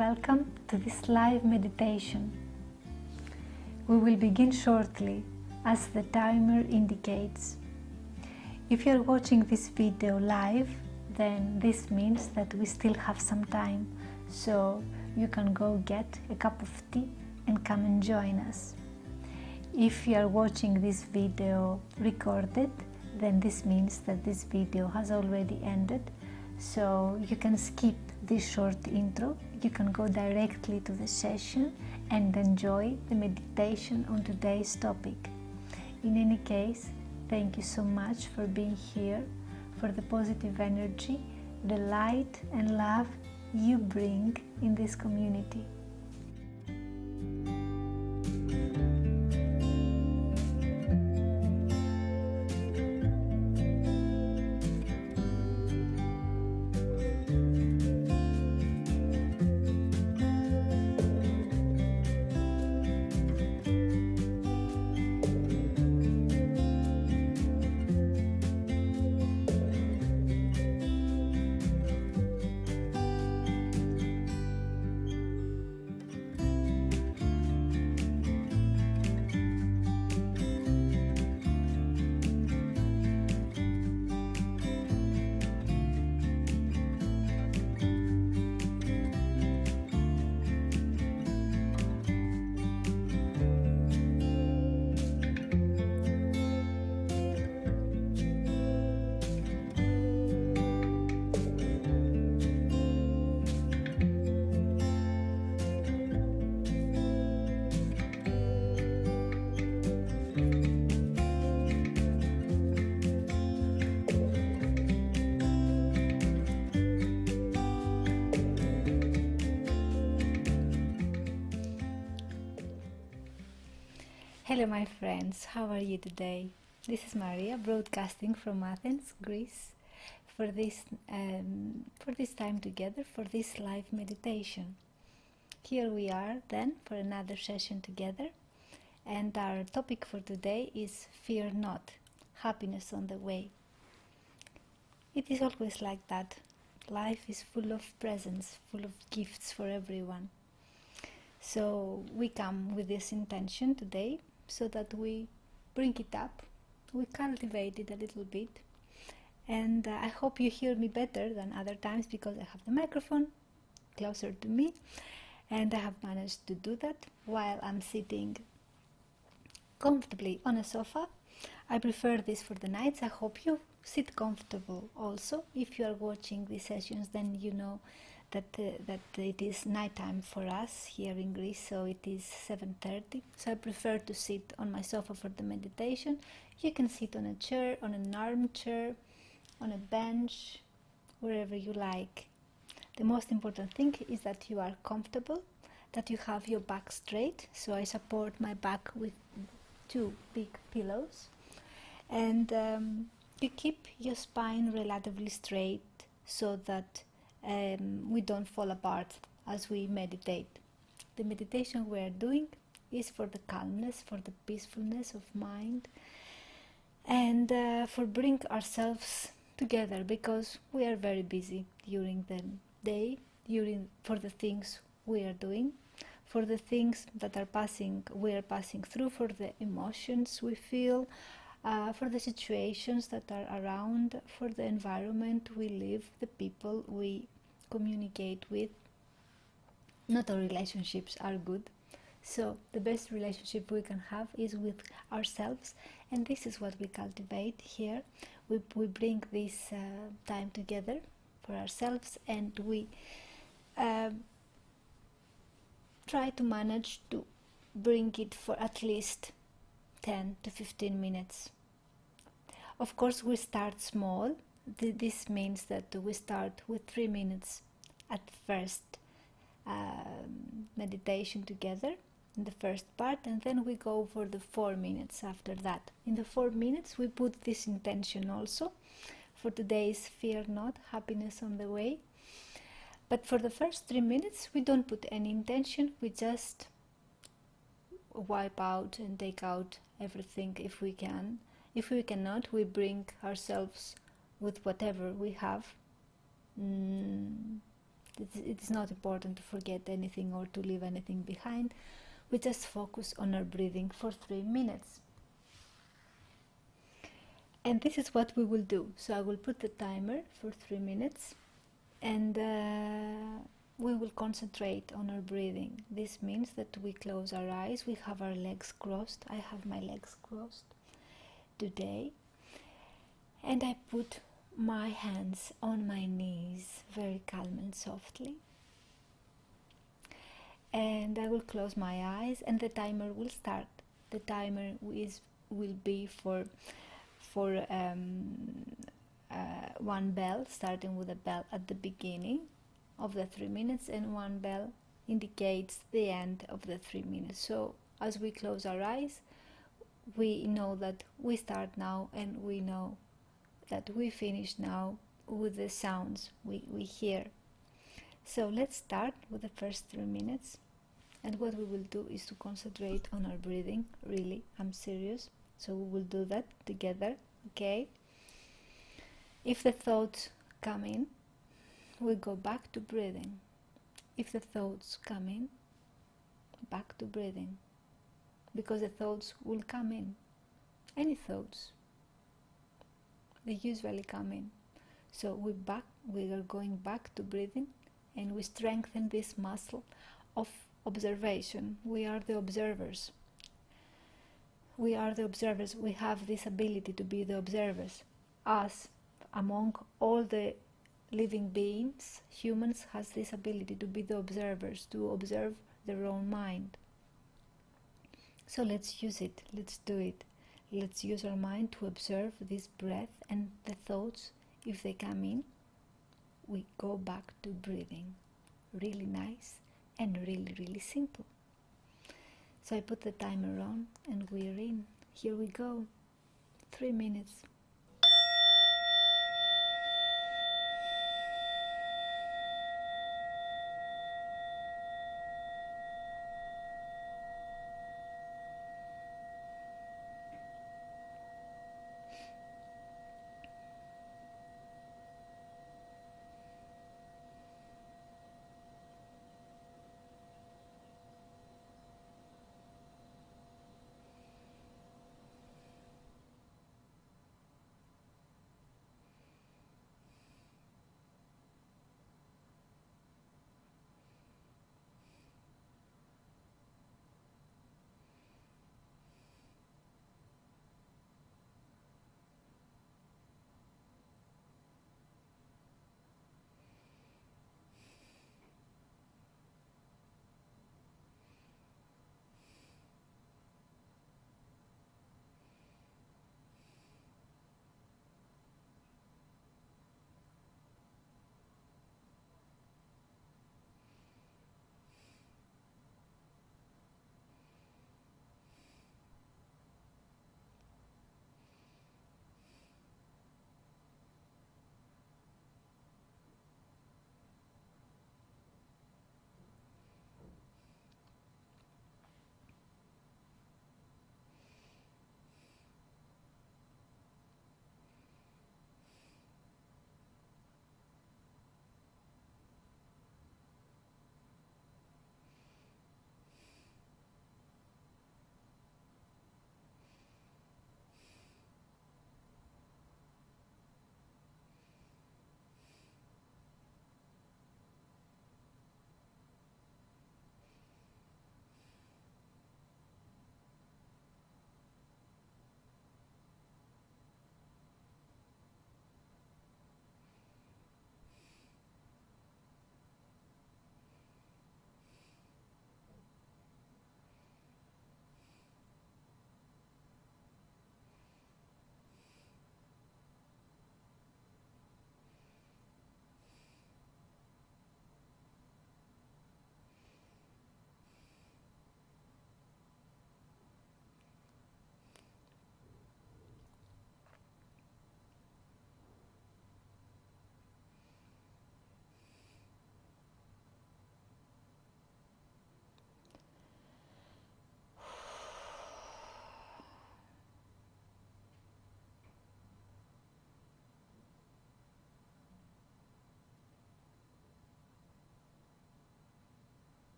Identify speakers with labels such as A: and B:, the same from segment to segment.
A: Welcome to this live meditation. We will begin shortly as the timer indicates. If you are watching this video live, then this means that we still have some time, so you can go get a cup of tea and come and join us. If you are watching this video recorded, then this means that this video has already ended, so you can skip this short intro. You can go directly to the session and enjoy the meditation on today's topic. In any case, thank you so much for being here, for the positive energy, the light and love you bring in this community. Hello my friends, how are you today? This is Maria, broadcasting from Athens, Greece, for this time together, for this live meditation. Here we are then for another session together, and our topic for today is Fear Not, Happiness on the Way. It is always like that. Life is full of presents, full of gifts for everyone. So we come with this intention today, so that we bring it up, we cultivate it a little bit, and I hope you hear me better than other times because I have the microphone closer to me, and I have managed to do that while I'm sitting comfortably on a sofa. I prefer this for the nights. I hope you sit comfortable also. If you are watching these sessions, then you know that it is nighttime for us here in Greece, so it is 7:30. So I prefer to sit on my sofa for the meditation. You can sit on a chair, on an armchair, on a bench, wherever you like. The most important thing is that you are comfortable, that you have your back straight. So I support my back with two big pillows, and you keep your spine relatively straight so that we don't fall apart as we meditate. The meditation we are doing is for the calmness, for the peacefulness of mind, and for bring ourselves together, because we are very busy during the day, for the things we are doing, for the things that we are passing through, for the emotions we feel, for the situations that are around, for the environment we live, the people we communicate with. Not all relationships are good, so the best relationship we can have is with ourselves, and this is what we cultivate here. We bring this time together for ourselves, and we try to manage to bring it for at least 10 to 15 minutes. Of course, we start small. This means that we start with 3 minutes at first meditation together in the first part, and then we go for the 4 minutes after that. In the 4 minutes we put this intention also. For today's Fear Not, Happiness on the Way. But for the first 3 minutes we don't put any intention, we just wipe out and take out everything if we can. If we cannot, we bring ourselves with whatever we have. It's not important to forget anything or to leave anything behind. We just focus on our breathing for 3 minutes. And this is what we will do. So I will put the timer for 3 minutes, and we will concentrate on our breathing. This means that we close our eyes, we have our legs crossed. I have my legs crossed today, and I put my hands on my knees very calm and softly, and I will close my eyes and the timer will start. The timer will be for one bell, starting with a bell at the beginning of the 3 minutes, and one bell indicates the end of the 3 minutes. So as we close our eyes, we know that we start now, and we know that we finish now with the sounds we hear. So let's start with the first 3 minutes, and what we will do is to concentrate on our breathing. Really, I'm serious. So we will do that together, okay? If the thoughts come in, we go back to breathing. If the thoughts come in, back to breathing, because the thoughts will come in. Any thoughts, they usually come in. So we are going back to breathing, and we strengthen this muscle of observation. We are the observers. We are the observers. We have this ability to be the observers. Us, among all the living beings, humans has this ability to be the observers, to observe their own mind. So let's use it. Let's do it. Let's use our mind to observe this breath and the thoughts. If they come in, we go back to breathing. Really nice and really, really simple. So I put the timer on, and we're in. Here we go. 3 minutes.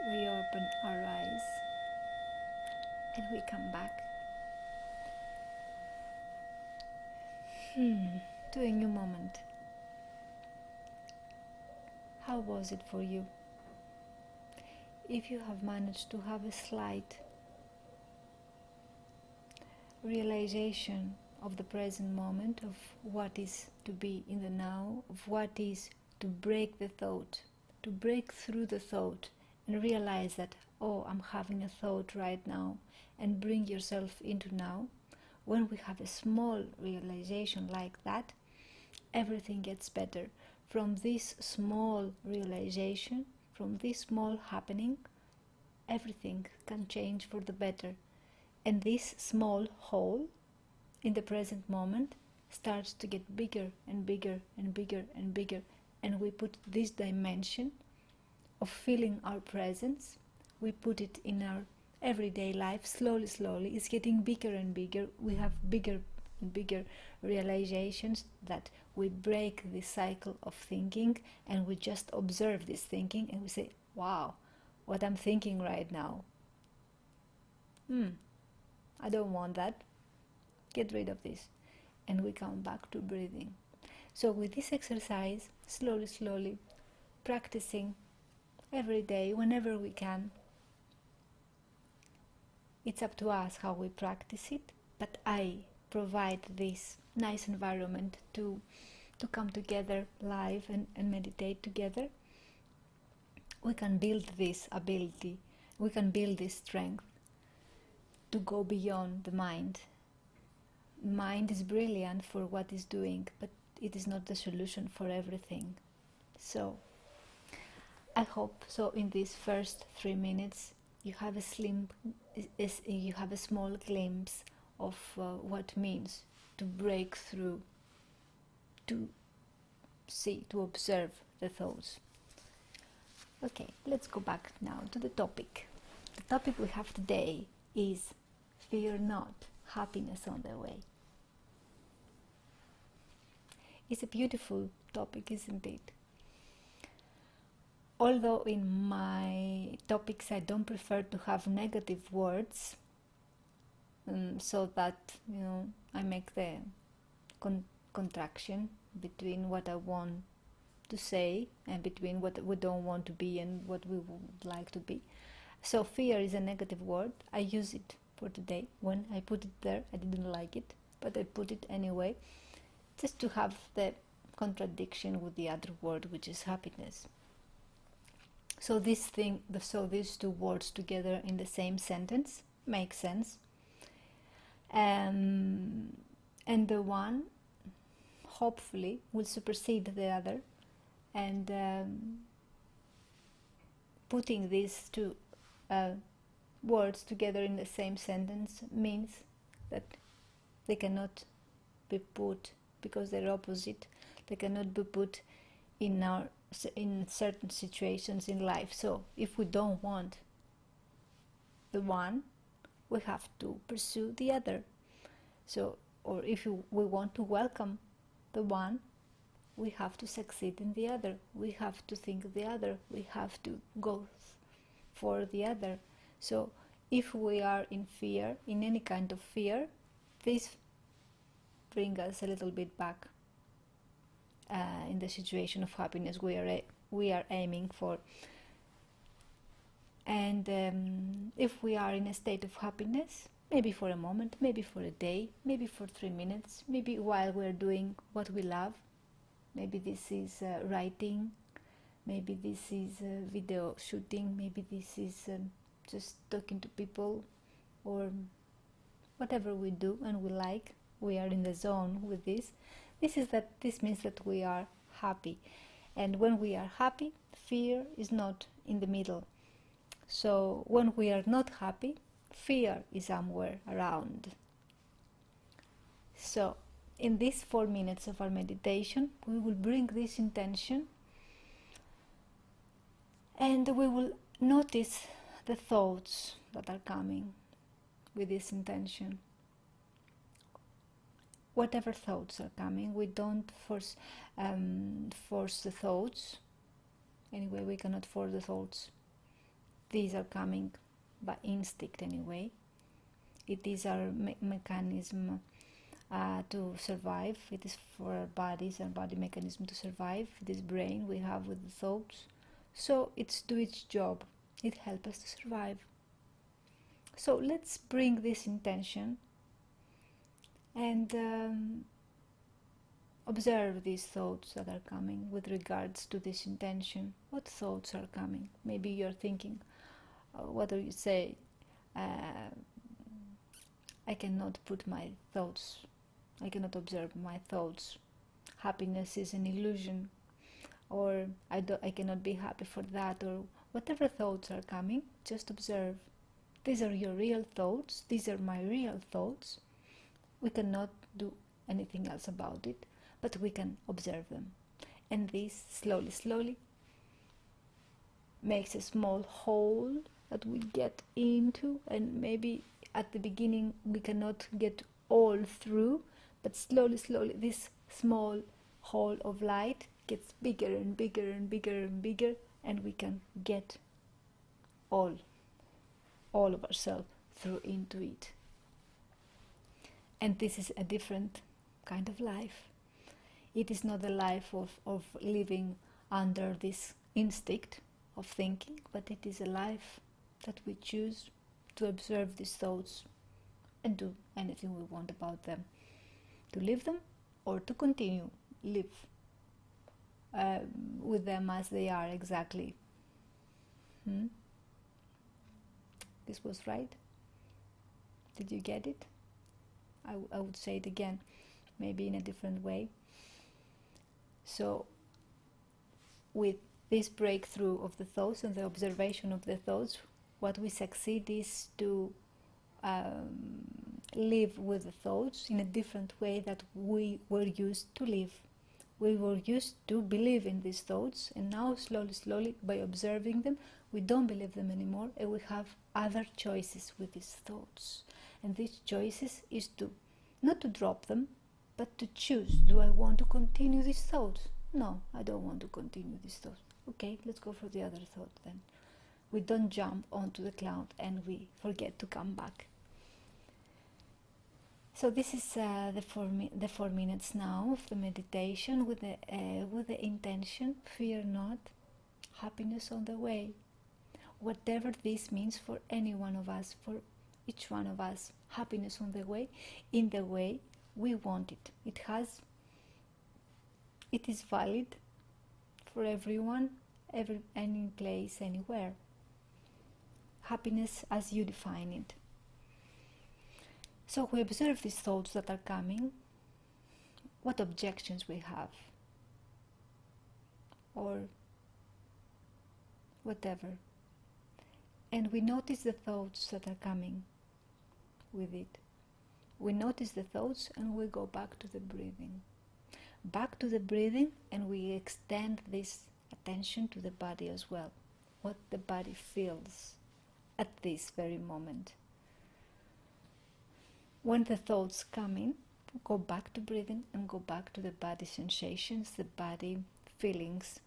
A: we open our eyes and we come back to a new moment. How was it for you? If you have managed to have a slight realization of the present moment, of what is to be in the now, of what is to break the thought, to break through the thought and realize that, oh, I'm having a thought right now, and bring yourself into now. When we have a small realization like that, everything gets better. From this small realization, from this small happening, everything can change for the better. And this small hole in the present moment starts to get bigger and bigger and bigger and bigger. And we put this dimension of feeling our presence, we put it in our everyday life. Slowly, slowly, it's getting bigger and bigger. We have bigger and bigger realizations that we break this cycle of thinking, and we just observe this thinking and we say, wow, what I'm thinking right now, I don't want that, get rid of this, and we come back to breathing. So with this exercise, slowly, slowly, practicing every day, whenever we can, it's up to us how we practice it, but I provide this nice environment to come together live and meditate together. We can build this ability, we can build this strength to go beyond the mind. Mind is brilliant for what it's doing, but it is not the solution for everything. So I hope so in these first 3 minutes you have a small glimpse of what it means to break through, to see, to observe the thoughts. Okay, let's go back now to the topic. The topic we have today is fear not, happiness on the way. It's a beautiful topic, isn't it? Although in my topics I don't prefer to have negative words, so that, I make the contraction between what I want to say and between what we don't want to be and what we would like to be. So fear is a negative word. I use it for today. When I put it there, I didn't like it, but I put it anyway, just to have the contradiction with the other word, which is happiness. So these two words together in the same sentence make sense. And the one hopefully will supersede the other, and putting these two words together in the same sentence means that they cannot be put, because they're opposite, they cannot be put in certain situations in life. So if we don't want the one, we have to pursue the other. So, or if we want to welcome the one, we have to succeed in the other. We have to think the other. We have to go for the other. So if we are in fear, in any kind of fear, this brings us a little bit back in the situation of happiness we are aiming for. And if we are in a state of happiness, maybe for a moment, maybe for a day, maybe for 3 minutes, maybe while we're doing what we love, maybe this is writing, maybe this is video shooting, maybe this is just talking to people, or whatever we do and we like, we are in the zone with this. This means that we are happy. And when we are happy, fear is not in the middle. So when we are not happy, fear is somewhere around. So in these 4 minutes of our meditation, we will bring this intention, and we will notice the thoughts that are coming with this intention. Whatever thoughts are coming, we don't force the thoughts. Anyway, we cannot force the thoughts. these are coming by instinct anyway. It is our mechanism to survive. It is for our bodies and body mechanism to survive. This brain we have with the thoughts, so it's do its job. It helps us to survive. So let's bring this intention and observe these thoughts that are coming with regards to this intention. What thoughts are coming? Maybe you're thinking, what do you say? I cannot put my thoughts, I cannot observe my thoughts. Happiness is an illusion, or I cannot be happy for that, or whatever thoughts are coming, just observe. These are your real thoughts, these are my real thoughts. We cannot do anything else about it, but we can observe them. And this slowly makes a small hole that we get into, and maybe at the beginning we cannot get all through, but slowly this small hole of light gets bigger and bigger and bigger and bigger, and we can get all of ourselves through into it. And this is a different kind of life. It is not the life of living under this instinct of thinking, but it is a life that we choose to observe these thoughts and do anything we want about them, to leave them or to continue live with them as they are exactly. This was right? Did you get it? I would say it again, maybe in a different way. So with this breakthrough of the thoughts and the observation of the thoughts, what we succeed is to live with the thoughts in a different way that we were used to live. We were used to believe in these thoughts, and now slowly by observing them, we don't believe them anymore, and we have other choices with these thoughts. And these choices is to not to drop them, but to choose. Do I want to continue these thoughts? No, I don't want to continue these thoughts. Okay, let's go for the other thought then. We don't jump onto the cloud and we forget to come back. So this is the 4 minutes now of the meditation with the intention: fear not, happiness on the way. Whatever this means for any one of us, for each one of us, happiness on the way, in the way we want it. It is valid for everyone, any place, anywhere. Happiness as you define it. So we observe these thoughts that are coming, what objections we have, or whatever. And we notice the thoughts that are coming with it. We notice the thoughts and we go back to the breathing. Back to the breathing, and we extend this attention to the body as well. What the body feels at this very moment. When the thoughts come in, go back to breathing and go back to the body sensations, the body feelings.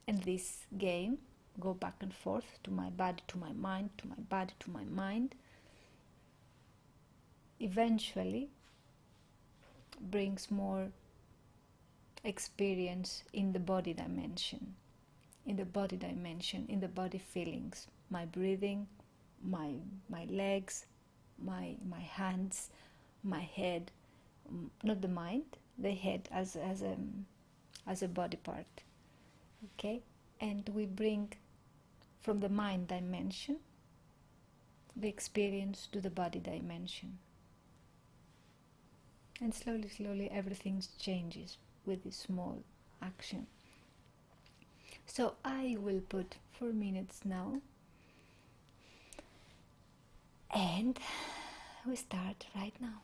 A: And this game, go back and forth to my body, to my mind, to my body, to my mind, eventually brings more experience in the body dimension, in the body feelings, my breathing, my legs, my hands, my head, not the mind, the head as a body part. Okay, and we bring from the mind dimension the experience to the body dimension, and slowly everything changes with this small action. So I will put 4 minutes now, and we start right now.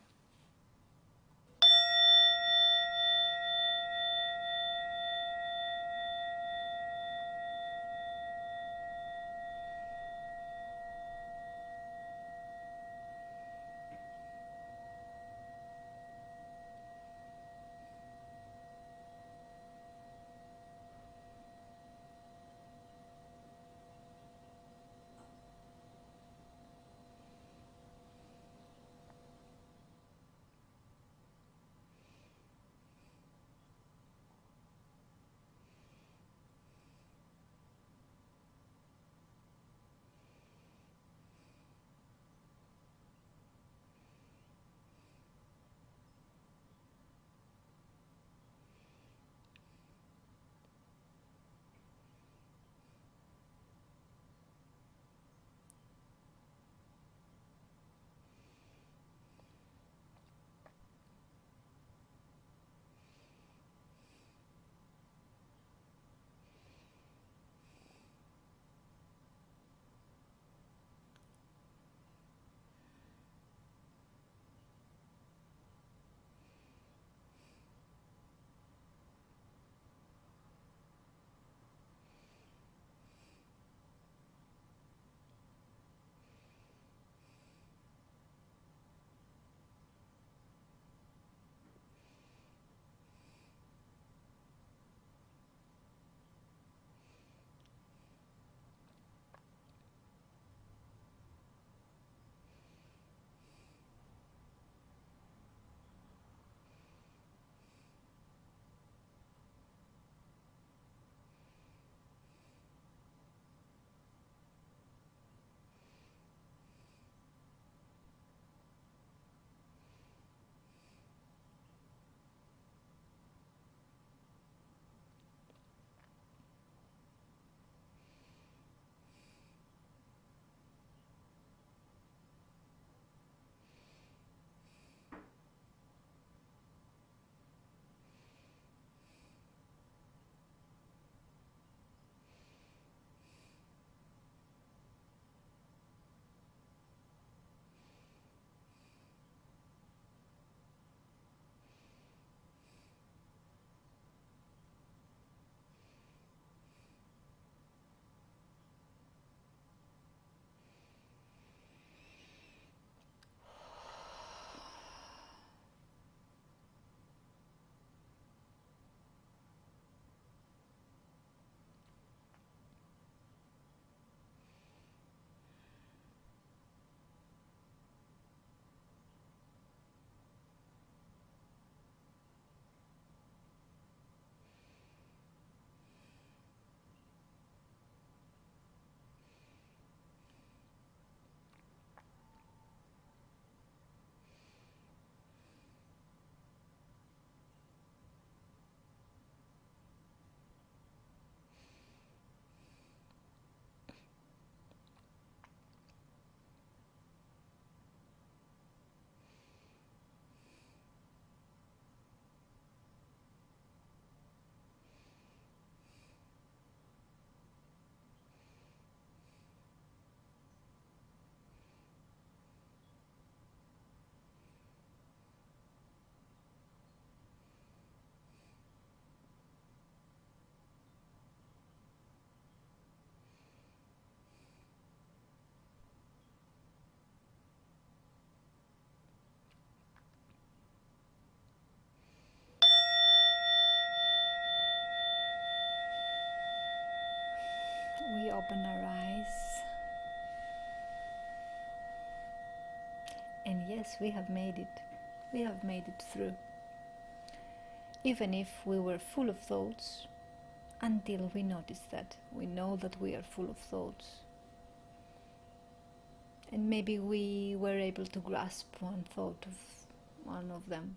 A: open our eyes. And yes, we have made it. We have made it through. Even if we were full of thoughts, until we notice that, we know that we are full of thoughts. And maybe we were able to grasp one thought of one of them.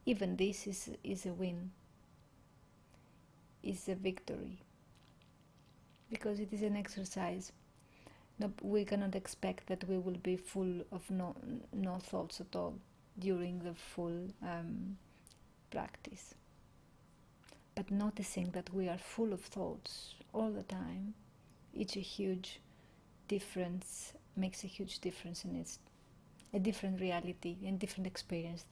A: Even this is a win, is a victory, because it is an exercise. No, we cannot expect that we will be full of no thoughts at all during the full practice. But noticing that we are full of thoughts all the time, it's a huge difference, makes a huge difference, and it's a different reality and different experience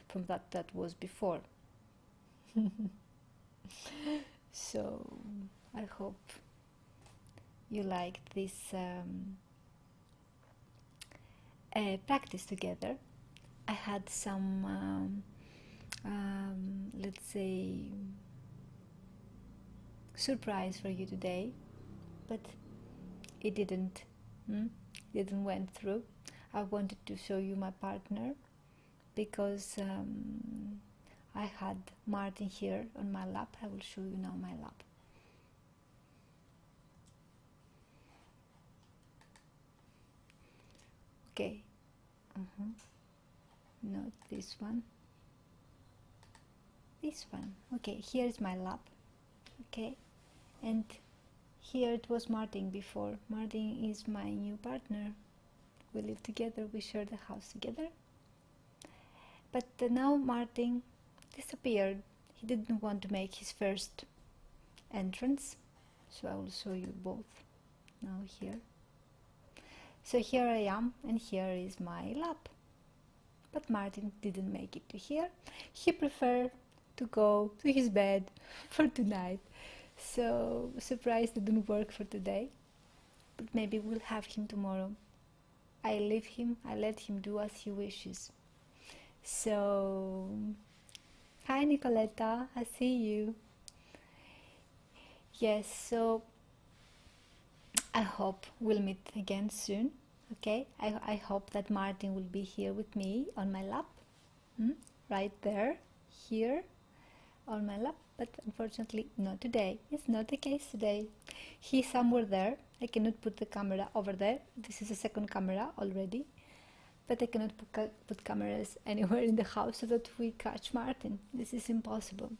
A: from that was before. So I hope you liked this practice together. I had some let's say surprise for you today, but it didn't went through. I wanted to show you my partner because I had Martin here on my lap. I will show you now my lap. Okay, not this one, this one. Okay, here is my lap. Okay, and here it was Martin before. Martin is my new partner. We live together, we share the house together. But now Martin disappeared. He didn't want to make his first entrance, so I will show you both now here. So here I am, and here is my lap. But Martin didn't make it to here. He preferred to go to his bed for tonight. So surprise didn't work for today, but maybe we'll have him tomorrow. I let him do as he wishes. So hi Nicoletta, I see you. Yes, so I hope we'll meet again soon. Okay, I hope that Martin will be here with me on my lap, right there, here on my lap, but unfortunately not today. It's not the case today. He's somewhere there. I cannot put the camera over there. This is a second camera already, but I cannot put cameras anywhere in the house so that we catch Martin. This is impossible.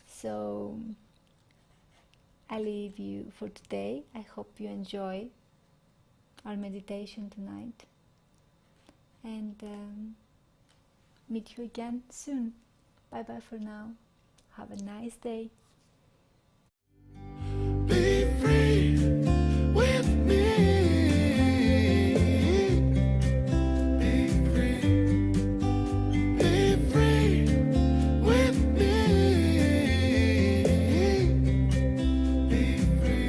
A: So I leave you for today. I hope you enjoy our meditation tonight, and meet you again soon. Bye bye for now. Have a nice day.